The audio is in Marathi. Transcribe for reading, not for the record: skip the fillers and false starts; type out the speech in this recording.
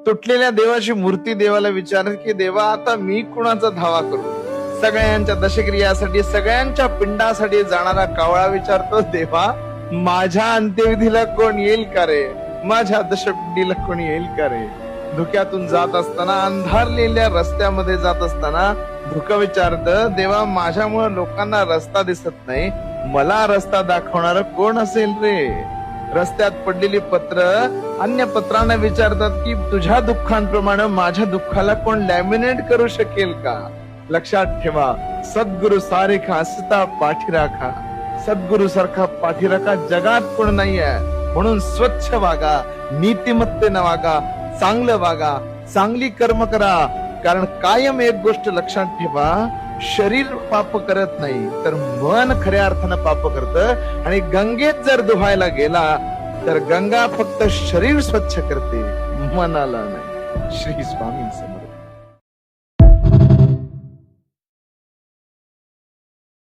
तुटलेल्या देवाची मूर्ती देवाला विचारत की देवा आता मी कुणाचा धावा करू. सगळ्यांच्या दशक्रियासाठी सगळ्यांच्या पिंडासाठी जाणारा कावळा विचारतो देवा माझ्या अंत्यविधीला कोण येईल का रे, माझ्या दशपिंडीला कोण येईल का रे. धुक्यातून जात असताना अंधारलेल्या रस्त्यामध्ये जात असताना धुक विचारत देवा माझ्यामुळे लोकांना रस्ता दिसत नाही, मला रस्ता दाखवणार कोण असेल रे. रस्त्यात पडलेली पत्र अन्य पत्रांना विचारतात की तुझ्या दुःखांप्रमाणे माझ्या दुःखाला कोण लॅमिनेट करू शकेल का. लक्षात ठेवा सद्गुरु सारेखा असता पाठीराखा, सद्गुरु सारखा पाठीराखा जगात कोण नाहीये. म्हणून स्वच्छ वागा, नीतिमत्तेने वागा, चांगलं वागा, चांगली कर्म करा. कारण कायम एक गोष्ट लक्षात ठेवा, शरीर पाप करत नाही तर मन खऱ्या अर्थानं पाप करत. आणि गंगेत जर धुवायला गेला तर गंगा फक्त शरीर स्वच्छ करते, मनाला नाही. श्री स्वामी समर्थ.